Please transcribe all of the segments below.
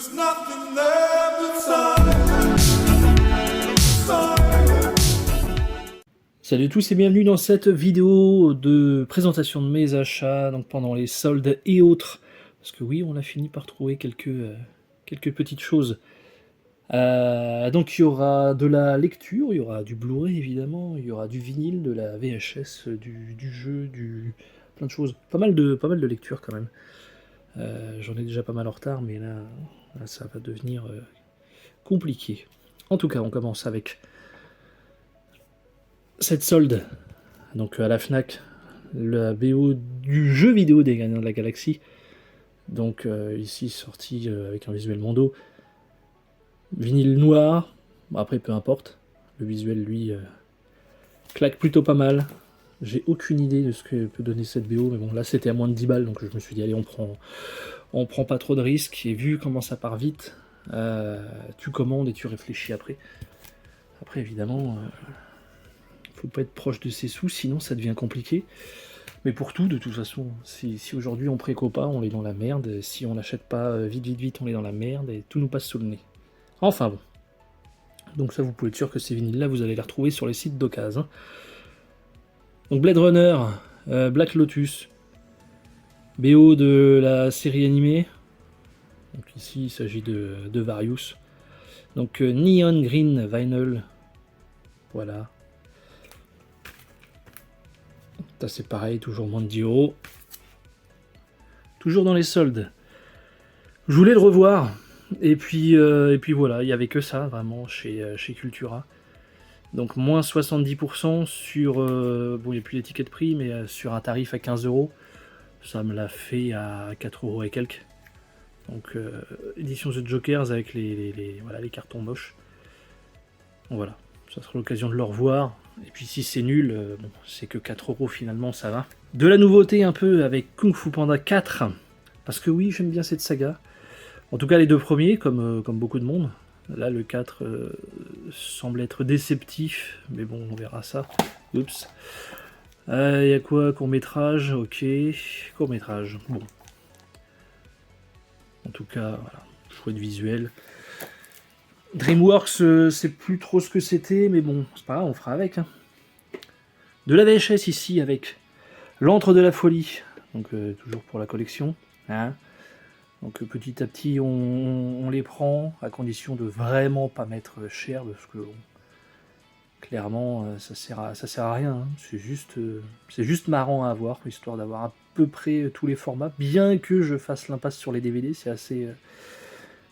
There's nothing there but silence. Salut à tous et bienvenue dans cette vidéo de présentation de mes achats donc pendant les soldes et autres. Parce que oui, on a fini par trouver quelques petites choses. Donc il y aura de la lecture, il y aura du Blu-ray évidemment, il y aura du vinyle, de la VHS, du jeu, plein de choses. Pas mal de lectures quand même. J'en ai déjà pas mal en retard, mais là ça va devenir compliqué. En tout cas, on commence avec cette solde. Donc à la Fnac, la BO du jeu vidéo des Gardiens de la Galaxie. Donc ici sorti avec un visuel Mondo. Vinyle noir, bon, après peu importe. Le visuel lui claque plutôt pas mal. J'ai aucune idée de ce que peut donner cette BO, mais bon là c'était à moins de 10 balles, donc je me suis dit allez on prend pas trop de risques, et vu comment ça part vite, tu commandes et tu réfléchis après. Après évidemment, faut pas être proche de ses sous, sinon ça devient compliqué. Mais pour tout, de toute façon, si aujourd'hui on préco pas, on est dans la merde. Si on n'achète pas vite, on est dans la merde et tout nous passe sous le nez. Enfin bon. Donc ça, vous pouvez être sûr que ces vinyles-là, vous allez les retrouver sur les sites d'occasion. Donc Blade Runner, Black Lotus, BO de la série animée. Donc ici, il s'agit de Various. Donc Neon Green Vinyl. Voilà. Ça c'est pareil, toujours moins de 10 €. Toujours dans les soldes. Je voulais le revoir. Et puis voilà, il n'y avait que ça vraiment chez Cultura. Donc moins 70% sur... bon, il n'y a plus l'étiquette prix, mais sur un tarif à 15 €. Ça me l'a fait à 4 € et quelques. Donc édition The Jokers avec voilà, les cartons moches. Donc, voilà, ça sera l'occasion de le revoir. Et puis si c'est nul, bon, c'est que 4 € finalement, ça va. De la nouveauté un peu avec Kung Fu Panda 4. Parce que oui, j'aime bien cette saga. En tout cas les deux premiers, comme beaucoup de monde. Là le 4 semble être déceptif, mais bon on verra ça. Oups. Il y a quoi? Court-métrage, ok. Court-métrage, bon. En tout cas, voilà, chouette visuel. DreamWorks, c'est plus trop ce que c'était, mais bon, c'est pas grave, on fera avec. Hein. De la VHS ici avec L'Antre de la Folie, donc toujours pour la collection. Hein. Donc petit à petit, on les prend, à condition de vraiment pas mettre cher, parce que bon, clairement, ça sert à rien. Hein. C'est juste marrant à avoir, histoire d'avoir à peu près tous les formats, bien que je fasse l'impasse sur les DVD, c'est assez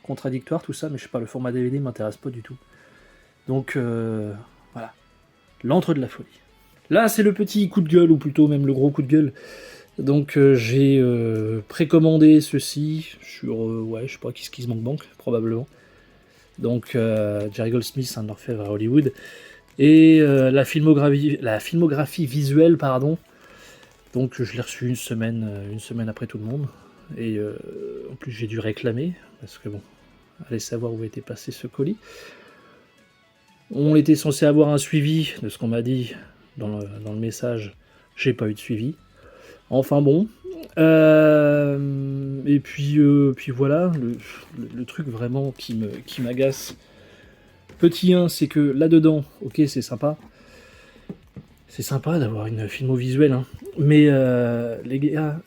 contradictoire tout ça, mais je sais pas, le format DVD m'intéresse pas du tout. Donc voilà, L'Antre de la Folie. Là, c'est le petit coup de gueule, ou plutôt même le gros coup de gueule. Donc j'ai précommandé ceci sur, ouais, je sais pas, KissKissBankBank, probablement. Donc Jerry Goldsmith, un orfèvre à Hollywood. Et la filmographie visuelle, pardon. Donc je l'ai reçu une semaine après tout le monde. Et en plus j'ai dû réclamer, parce que bon, allez savoir où était passé ce colis. On était censé avoir un suivi de ce qu'on m'a dit dans le message. J'ai pas eu de suivi. Enfin bon. Et puis voilà, le truc vraiment qui m'agace. Petit 1, c'est que là-dedans, ok, c'est sympa. C'est sympa d'avoir une filmo visuelle, hein. Mais les gars,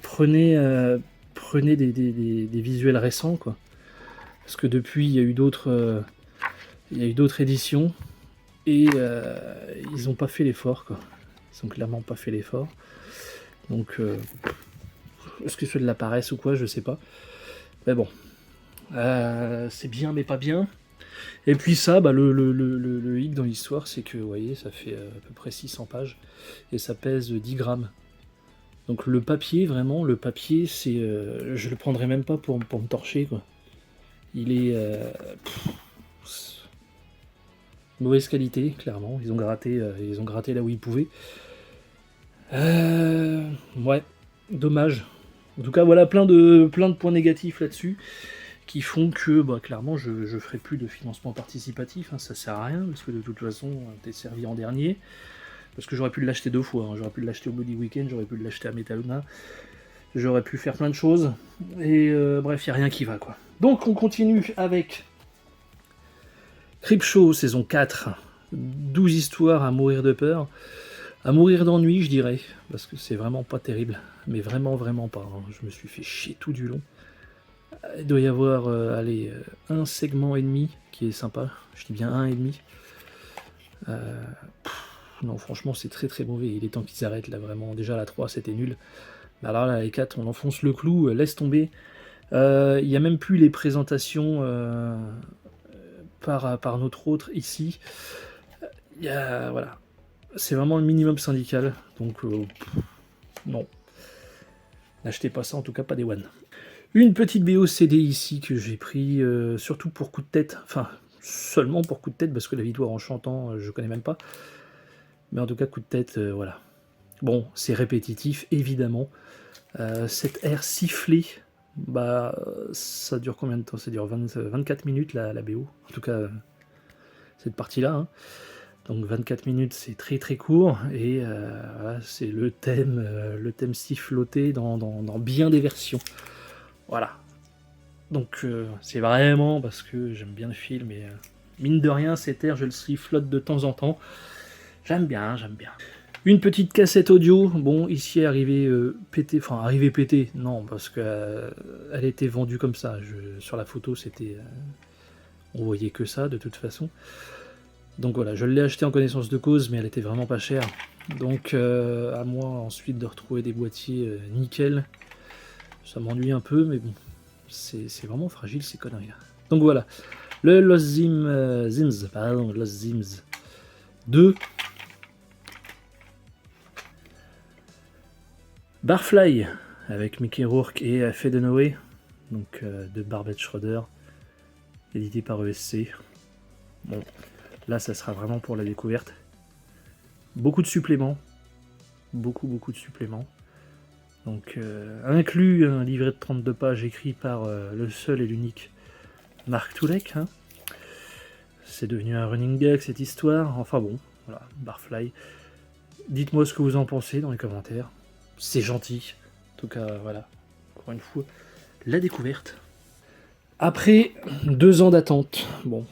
prenez des visuels récents, quoi. Parce que depuis, il y a eu d'autres éditions et ils n'ont pas fait l'effort, quoi. Ils n'ont clairement pas fait l'effort. Donc, est-ce que c'est de la paresse ou quoi, je sais pas. Mais bon, c'est bien mais pas bien. Et puis ça, bah, le hic dans l'histoire, c'est que, vous voyez, ça fait à peu près 600 pages, et ça pèse 10 grammes. Donc le papier, vraiment, c'est... je le prendrais même pas pour me torcher, quoi. Il est... mauvaise qualité, clairement. Ils ont gratté là où ils pouvaient. Ouais, dommage. En tout cas, voilà, plein de points négatifs là-dessus, qui font que, bah, clairement, je ferai plus de financement participatif, hein, ça sert à rien, parce que de toute façon, t'es servi en dernier, parce que j'aurais pu l'acheter 2 fois, hein. J'aurais pu l'acheter au Bloody Weekend, j'aurais pu l'acheter à Metaluna, J'aurais pu faire plein de choses. Et bref, il n'y a rien qui va, quoi. Donc on continue avec Creepshow saison 4. 12 histoires à mourir de peur. À mourir d'ennui, je dirais. Parce que c'est vraiment pas terrible. Mais vraiment, vraiment pas. Hein. Je me suis fait chier tout du long. Il doit y avoir un segment et demi qui est sympa. Je dis bien un et demi. Non, franchement, c'est très très mauvais. Il est temps qu'ils arrêtent là, vraiment. Déjà, la 3, c'était nul. Alors là, les 4, on enfonce le clou, laisse tomber. Il n'y a même plus les présentations par notre autre ici. Voilà. C'est vraiment le minimum syndical. Donc, non. N'achetez pas ça, en tout cas pas des One. Une petite BO CD ici que j'ai pris surtout pour coup de tête. Enfin, seulement pour coup de tête, parce que la victoire en chantant, je connais même pas. Mais en tout cas, coup de tête, voilà. Bon, c'est répétitif, évidemment. Cet air sifflé, bah, ça dure combien de temps? Ça dure 24 minutes, la BO. En tout cas, cette partie-là. Hein. Donc 24 minutes, c'est très très court. Et voilà, c'est le thème siffloté dans bien des versions. Voilà. Donc c'est vraiment parce que j'aime bien le film. Et mine de rien, cet air, je le sifflote de temps en temps. J'aime bien, j'aime bien. Une petite cassette audio, bon, ici arrivée pétée, enfin arrivée pétée, non, parce que elle était vendue comme ça. Sur la photo, c'était, on voyait que ça de toute façon. Donc voilà, je l'ai acheté en connaissance de cause, mais elle était vraiment pas chère. Donc à moi ensuite de retrouver des boîtiers nickel, ça m'ennuie un peu, mais bon, c'est vraiment fragile ces conneries là. Donc voilà, le Lost Sims 2. Barfly, avec Mickey Rourke et Faye Dunaway, donc de Barbet Schroeder, édité par ESC. Bon, là ça sera vraiment pour la découverte. Beaucoup de suppléments, beaucoup de suppléments. Donc inclus un livret de 32 pages écrit par le seul et l'unique Mark Toulek. Hein. C'est devenu un running gag cette histoire. Enfin bon, voilà, Barfly. Dites-moi ce que vous en pensez dans les commentaires. C'est gentil. En tout cas, voilà. Encore une fois, la découverte. Après 2 ans d'attente, bon.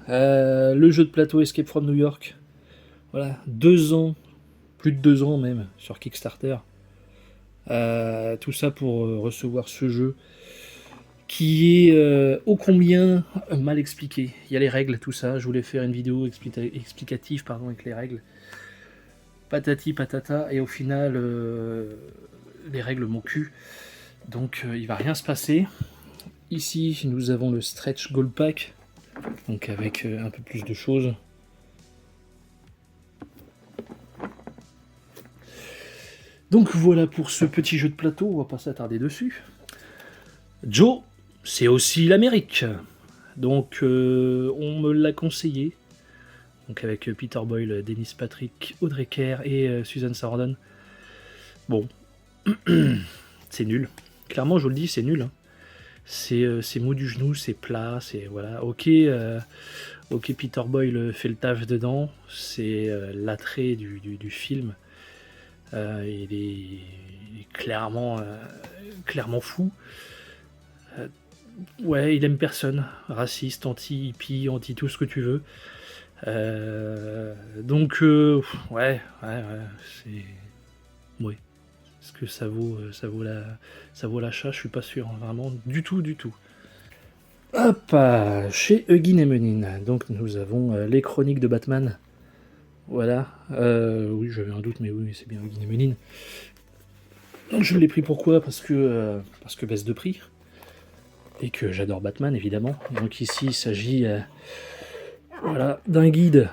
Le jeu de plateau Escape from New York. Voilà, 2 ans. Plus de 2 ans même, sur Kickstarter. Tout ça pour recevoir ce jeu qui est ô combien mal expliqué. Il y a les règles, tout ça. Je voulais faire une vidéo explicative avec les règles. Patati patata, et au final les règles m'ont cul, donc il va rien se passer. Ici nous avons le Stretch Gold Pack, donc avec un peu plus de choses. Donc voilà pour ce petit jeu de plateau, on va pas s'attarder dessus. Joe, c'est aussi l'Amérique, donc on me l'a conseillé. Donc avec Peter Boyle, Dennis Patrick, Audrey Kerr et Susan Sarandon. Bon, c'est nul. Clairement, je vous le dis, c'est nul. Hein. C'est mou du genou, c'est plat, c'est voilà. Ok, Peter Boyle fait le taf dedans. C'est l'attrait du film. Il est clairement fou. Ouais, il aime personne. Raciste, anti-hippie, anti tout ce que tu veux. Donc ouais, c'est ouais. Est-ce que ça vaut l'achat? Je suis pas sûr, hein, vraiment du tout. Hop, chez Huggin et Menin, donc nous avons les chroniques de Batman. Voilà. Oui, j'avais un doute, mais oui, c'est bien Huggin et Menin. Donc je l'ai pris pourquoi? Parce que baisse de prix et que j'adore Batman évidemment. Donc ici il s'agit voilà, d'un guide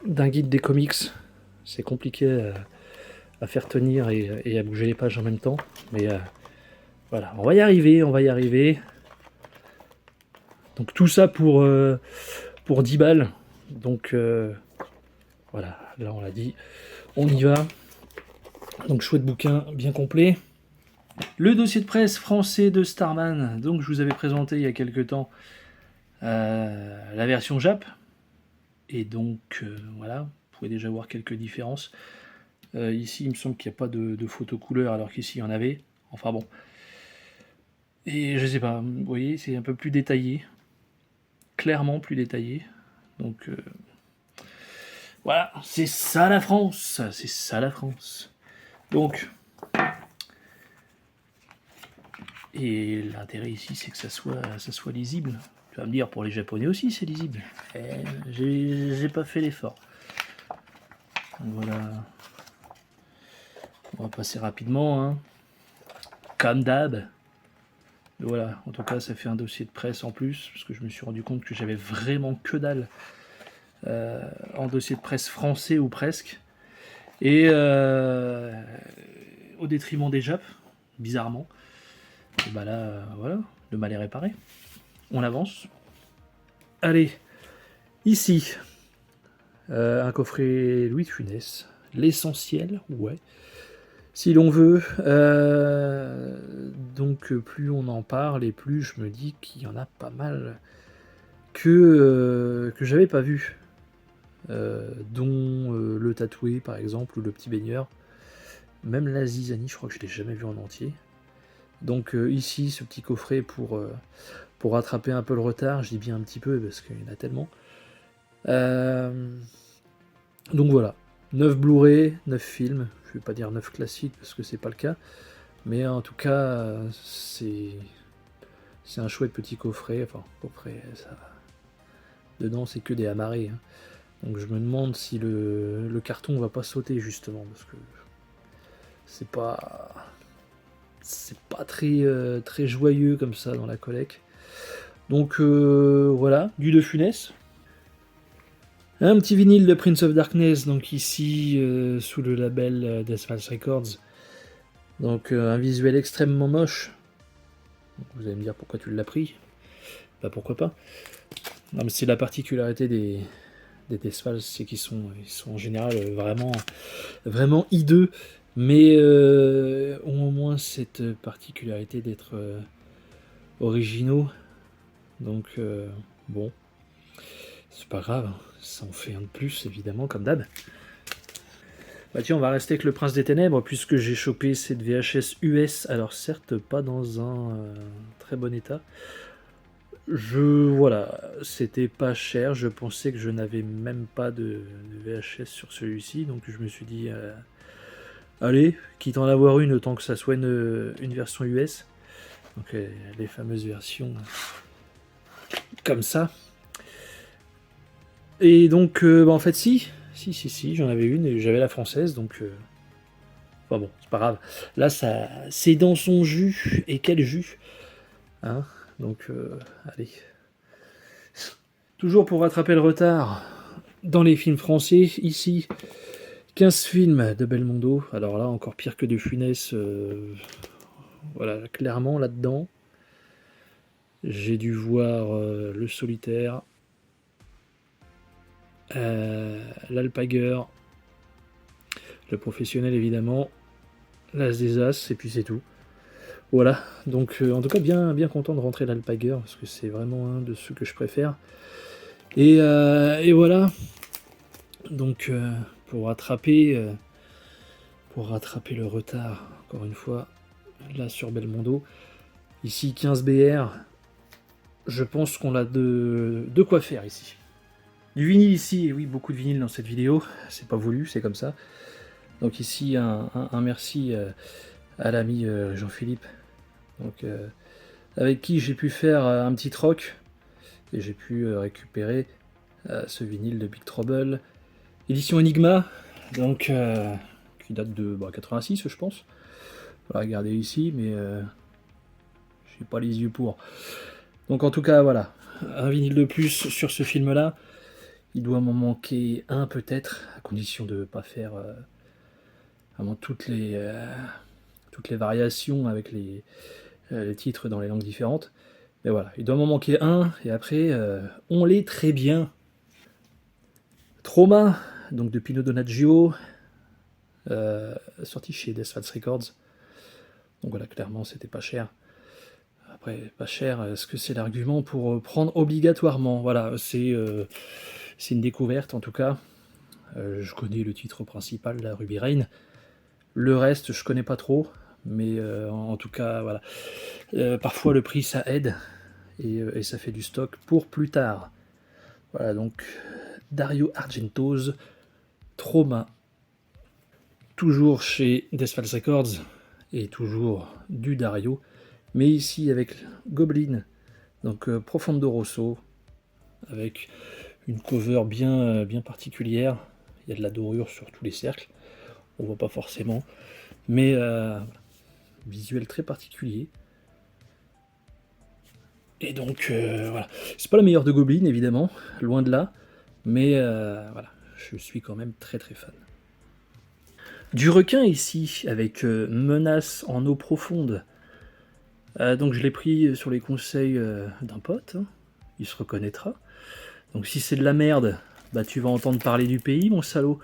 des comics. C'est compliqué à faire tenir et à bouger les pages en même temps. Mais voilà, on va y arriver. Donc tout ça pour 10 balles. Donc voilà, là on l'a dit. On y va. Donc chouette bouquin, bien complet. Le dossier de presse français de Starman. Donc je vous avais présenté il y a quelques temps la version Jap. Et donc, voilà, vous pouvez déjà voir quelques différences. Ici, il me semble qu'il n'y a pas de photo couleur, alors qu'ici, il y en avait. Enfin bon. Et je sais pas, vous voyez, c'est un peu plus détaillé. Clairement plus détaillé. Donc voilà, c'est ça la France. C'est ça la France. Donc, et l'intérêt ici, c'est que ça soit lisible. Tu vas me dire, pour les Japonais aussi, c'est lisible. J'ai pas fait l'effort. Donc voilà. On va passer rapidement, hein. Comme d'hab. Voilà, en tout cas, ça fait un dossier de presse en plus, parce que je me suis rendu compte que j'avais vraiment que dalle en dossier de presse français ou presque. Et au détriment des Japs, bizarrement. Et bah là, voilà, le mal est réparé. On avance. Allez, ici, un coffret Louis de Funès. L'essentiel, ouais. Si l'on veut. Donc, plus on en parle, et plus je me dis qu'il y en a pas mal que j'avais pas vu. Dont le tatoué, par exemple, ou le petit baigneur. Même la zizanie, je crois que je l'ai jamais vu en entier. Donc ici, ce petit coffret pour rattraper un peu le retard, je dis bien un petit peu parce qu'il y en a tellement. Donc voilà, 9 Blu-ray, 9 films, je vais pas dire 9 classiques parce que c'est pas le cas, mais en tout cas, c'est un chouette petit coffret, enfin, coffret, ça... Dedans, c'est que des amarrés, hein. Donc je me demande si le carton va pas sauter justement, parce que c'est pas très, très joyeux comme ça dans la collecte. Donc voilà, du De Funès. Un petit vinyle de Prince of Darkness, donc ici sous le label Deathmatch Records. Donc un visuel extrêmement moche. Donc, vous allez me dire pourquoi tu l'as pris. Bah pourquoi pas. Non mais c'est la particularité des Deathmatch, c'est qu'ils sont en général vraiment hideux, mais ont au moins cette particularité d'être originaux. Donc bon, c'est pas grave, ça en fait un de plus évidemment comme d'hab. Bah tiens, on va rester avec le Prince des Ténèbres puisque j'ai chopé cette VHS US, alors certes pas dans un très bon état. Voilà, c'était pas cher, je pensais que je n'avais même pas de VHS sur celui-ci, donc je me suis dit allez, quitte à en avoir une, autant que ça soit une version US. Donc les fameuses versions comme ça. Et donc, en fait, si, j'en avais une et j'avais la française, donc. Enfin bon, c'est pas grave. Là, ça, c'est dans son jus, et quel jus, hein. Donc, allez. Toujours pour rattraper le retard dans les films français, ici, 15 films de Belmondo. Alors là, encore pire que de Funès. Voilà, clairement, là-dedans. J'ai dû voir Le Solitaire, L'Alpaguer, Le Professionnel évidemment, L'As des As, et puis c'est tout. Voilà, donc en tout cas bien content de rentrer l'Alpaguer, parce que c'est vraiment un de ceux que je préfère. Et voilà, donc pour rattraper le retard, encore une fois, là sur Belmondo, ici 15 BR, je pense qu'on a de quoi faire ici. Du vinyle ici, et oui, beaucoup de vinyle dans cette vidéo, c'est pas voulu, c'est comme ça. Donc ici, un merci à l'ami Jean-Philippe, donc, avec qui j'ai pu faire un petit troc, et j'ai pu récupérer ce vinyle de Big Trouble, édition Enigma, donc, qui date de 86, je pense. On va regarder ici, mais j'ai pas les yeux pour. Donc en tout cas, voilà, un vinyle de plus sur ce film-là. Il doit m'en manquer un peut-être, à condition de ne pas faire vraiment toutes les variations avec les titres dans les langues différentes. Mais voilà, il doit m'en manquer un, et après, on l'est très bien. Trauma, donc de Pino Donaggio, sorti chez Deathmatch Records. Donc voilà, clairement, c'était pas cher. Après, pas cher, est-ce que c'est l'argument pour prendre obligatoirement? Voilà, c'est une découverte en tout cas. Je connais le titre principal, la Ruby Rain. Le reste, je connais pas trop, Mais en tout cas, voilà. Parfois le prix ça aide et ça fait du stock pour plus tard. Voilà donc Dario Argento's Trauma, toujours chez Deathfalls Records et toujours du Dario, mais ici avec Goblin, donc Profondo Rosso, avec une cover bien particulière. Il y a de la dorure sur tous les cercles, on voit pas forcément, mais visuel très particulier. Et donc voilà, c'est pas la meilleure de Goblin évidemment, loin de là, mais voilà, je suis quand même très fan. Du requin ici, avec Menace en eau profonde. Donc je l'ai pris sur les conseils d'un pote, hein. Il se reconnaîtra. Donc si c'est de la merde, bah tu vas entendre parler du pays, mon salaud.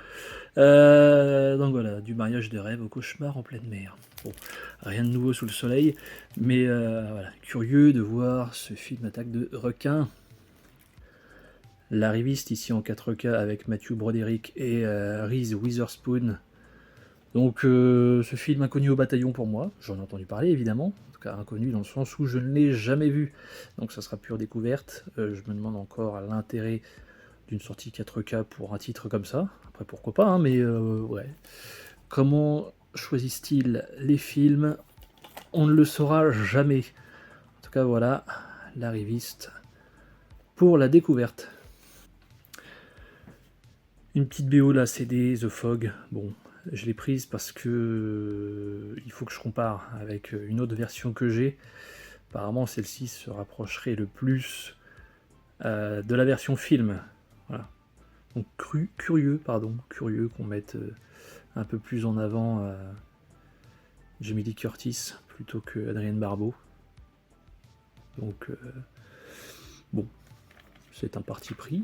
Donc voilà, du mariage de rêve au cauchemar en pleine mer. Bon, rien de nouveau sous le soleil, mais voilà, curieux de voir ce film attaque de requin. L'arriviste ici en 4K avec Matthew Broderick et Reese Witherspoon. Donc ce film inconnu au bataillon pour moi, j'en ai entendu parler évidemment, en tout cas inconnu dans le sens où je ne l'ai jamais vu, donc ça sera pure découverte. Je me demande encore l'intérêt d'une sortie 4K pour un titre comme ça, après pourquoi pas, hein, mais ouais. Comment choisissent-ils les films? On ne le saura jamais. En tout cas voilà, l'arriviste pour la découverte. Une petite BO là, CD, The Fog, bon, je l'ai prise parce que il faut que je compare avec une autre version que j'ai. Apparemment, celle-ci se rapprocherait le plus de la version film. Voilà. Donc curieux qu'on mette un peu plus en avant Jamie Lee Curtis plutôt que Adrienne Barbeau. Donc bon, c'est un parti pris,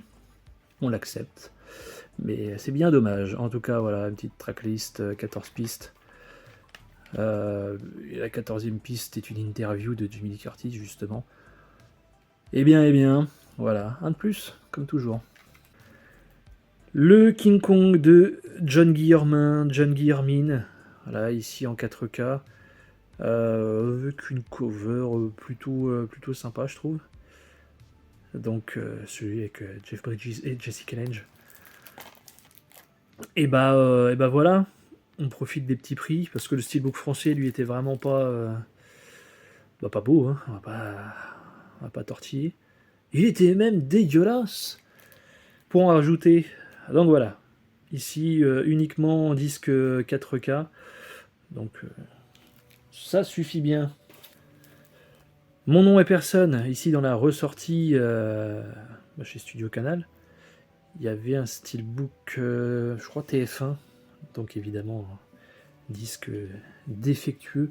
on l'accepte. Mais c'est bien dommage. En tout cas, voilà, une petite tracklist, 14 pistes. La 14e piste est une interview de Jamie Lee Curtis, justement. Eh bien, voilà, un de plus, comme toujours. Le King Kong de John Guillermin, voilà, ici en 4K, avec une cover plutôt sympa, je trouve. Donc, celui avec Jeff Bridges et Jessica Lange. Et bah voilà, on profite des petits prix parce que le steelbook français lui était vraiment pas pas beau, hein, on va pas tortiller. Il était même dégueulasse pour en rajouter. Donc voilà, ici uniquement en disque 4K, donc ça suffit bien. Mon nom est personne, ici dans la ressortie chez Studio Canal. Il y avait un steelbook, je crois TF1, donc évidemment, disque défectueux.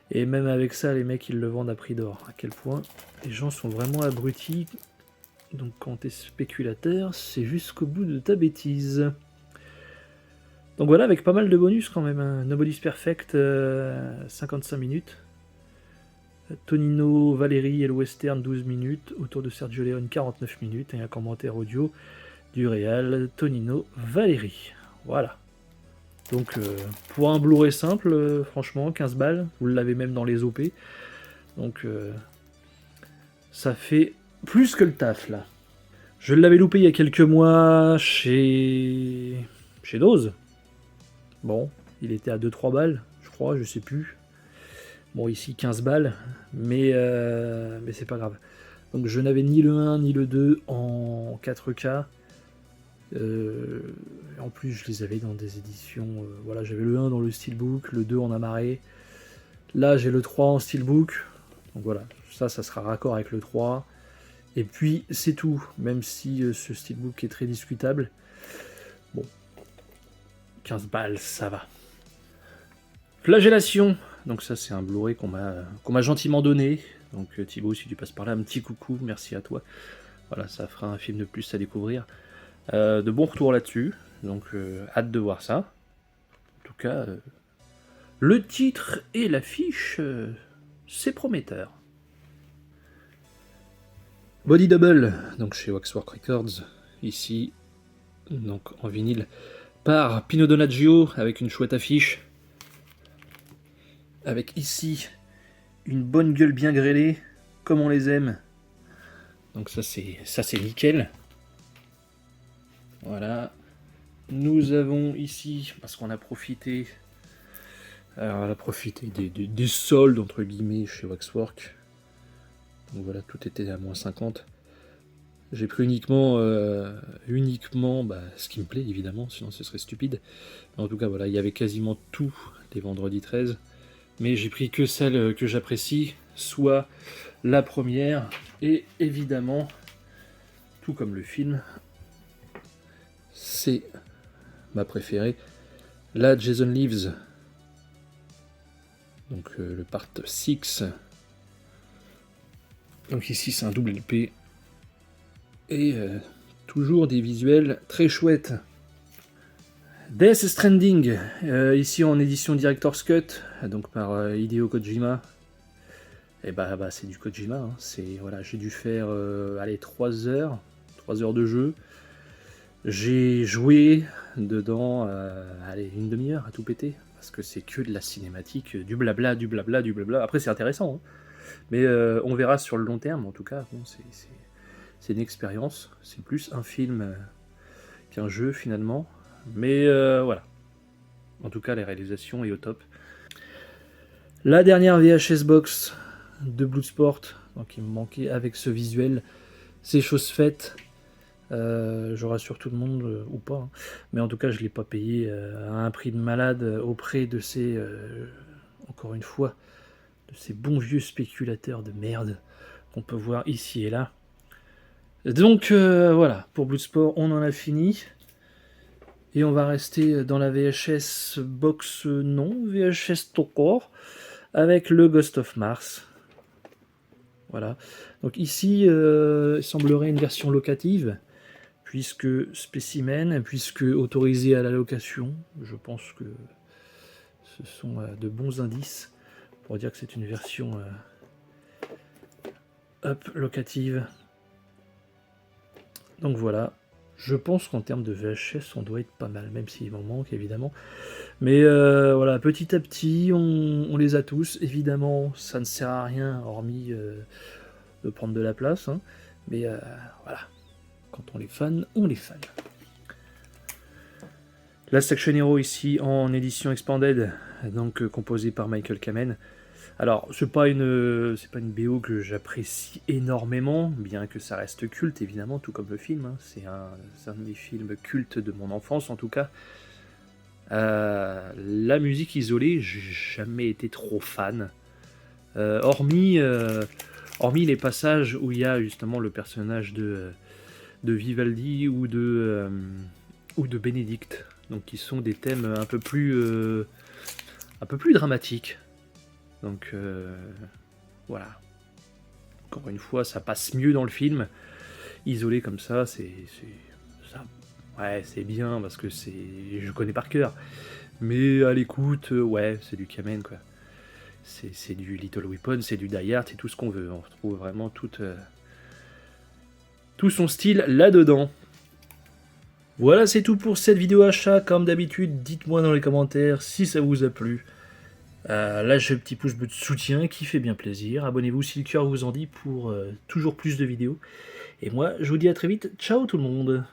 Et même avec ça, les mecs, ils le vendent à prix d'or. À quel point les gens sont vraiment abrutis. Donc quand t'es spéculateur, c'est jusqu'au bout de ta bêtise. Donc voilà, avec pas mal de bonus quand même. Hein. Nobody's Perfect, 55 minutes. Tonino, Valérie et le western, 12 minutes. Autour de Sergio Leone, 49 minutes. Et un commentaire audio du réal Tonino Valérie. Voilà. Donc pour un Blu-ray simple, franchement, 15 balles. Vous l'avez même dans les OP. Donc ça fait plus que le taf là. Je l'avais loupé il y a quelques mois chez Dose. Bon, il était à 2-3 balles, je crois, je sais plus. Bon, ici 15 balles, mais c'est pas grave. Donc je n'avais ni le 1 ni le 2 en 4K. En plus, je les avais dans des éditions. Voilà, j'avais le 1 dans le steelbook, le 2 en amarré. Là, j'ai le 3 en steelbook. Donc voilà, ça sera raccord avec le 3. Et puis, c'est tout. Même si ce steelbook est très discutable. Bon, 15 balles, ça va. Flagellation. Donc ça, c'est un Blu-ray qu'on m'a gentiment donné. Donc Thibaut, si tu passes par là, un petit coucou, merci à toi. Voilà, ça fera un film de plus à découvrir. De bons retours là-dessus, donc hâte de voir ça. En tout cas, le titre et l'affiche, c'est prometteur. Body Double, donc chez Waxwork Records, ici, donc en vinyle, par Pino Donaggio, avec une chouette affiche. avec ici une bonne gueule bien grêlée, comme on les aime. Donc ça c'est nickel. Voilà. Nous avons ici, parce qu'on a profité, alors on a profité des soldes entre guillemets chez Waxwork. Donc voilà, tout était à moins 50. J'ai pris uniquement ce qui me plaît évidemment, sinon ce serait stupide. Mais en tout cas voilà, il y avait quasiment tout des vendredis 13. Mais j'ai pris que celle que j'apprécie, soit la première, et évidemment, tout comme le film, c'est ma préférée, la Jason Lives. Donc le part 6. Donc ici c'est un double LP. Et toujours des visuels très chouettes. Death Stranding, ici en édition Director's Cut, donc par Hideo Kojima. Et bah c'est du Kojima, hein. Voilà, j'ai dû faire 3 heures de jeu. J'ai joué dedans une demi-heure à tout péter, parce que c'est que de la cinématique, du blabla. Après c'est intéressant, hein. Mais on verra sur le long terme, en tout cas, bon, c'est une expérience, c'est plus un film qu'un jeu finalement. Mais voilà. En tout cas, la réalisation est au top. La dernière VHS box de Bloodsport, donc il me manquait avec ce visuel, c'est chose faite. Je rassure tout le monde, ou pas, hein. Mais en tout cas, je ne l'ai pas payé à un prix de malade auprès de ces, encore une fois, de ces bons vieux spéculateurs de merde qu'on peut voir ici et là. Donc voilà, pour Bloodsport, on en a fini. Et on va rester dans la VHS box non, VHS Tokor, avec le Ghost of Mars. Voilà. Donc ici, il semblerait une version locative, puisque spécimen, puisque autorisé à la location. Je pense que ce sont de bons indices pour dire que c'est une version locative. Donc voilà. Je pense qu'en termes de VHS, on doit être pas mal, même s'il m'en manque évidemment. Mais voilà, petit à petit, on les a tous. Évidemment, ça ne sert à rien, hormis de prendre de la place, hein. Mais voilà, quand on les fan, on les fan. Last Action Hero ici en édition expanded, donc composée par Michael Kamen. Alors, c'est pas une BO que j'apprécie énormément, bien que ça reste culte, évidemment, tout comme le film, hein. C'est un de mes films cultes de mon enfance, en tout cas. La musique isolée, j'ai jamais été trop fan. Hormis les passages où il y a justement le personnage de Vivaldi ou de Bénédicte, donc qui sont des thèmes un peu plus dramatiques. Donc voilà. Encore une fois, ça passe mieux dans le film. Isolé comme ça, c'est bien parce que je connais par cœur. Mais à l'écoute, c'est du Kamen, quoi. C'est du Little Weapon, c'est du Die Hard, c'est tout ce qu'on veut. On retrouve vraiment tout son style là-dedans. Voilà, c'est tout pour cette vidéo achat. Comme d'habitude, dites-moi dans les commentaires si ça vous a plu. Lâchez le petit pouce bleu de soutien qui fait bien plaisir. Abonnez-vous si le cœur vous en dit pour toujours plus de vidéos. Et moi, je vous dis à très vite. Ciao tout le monde!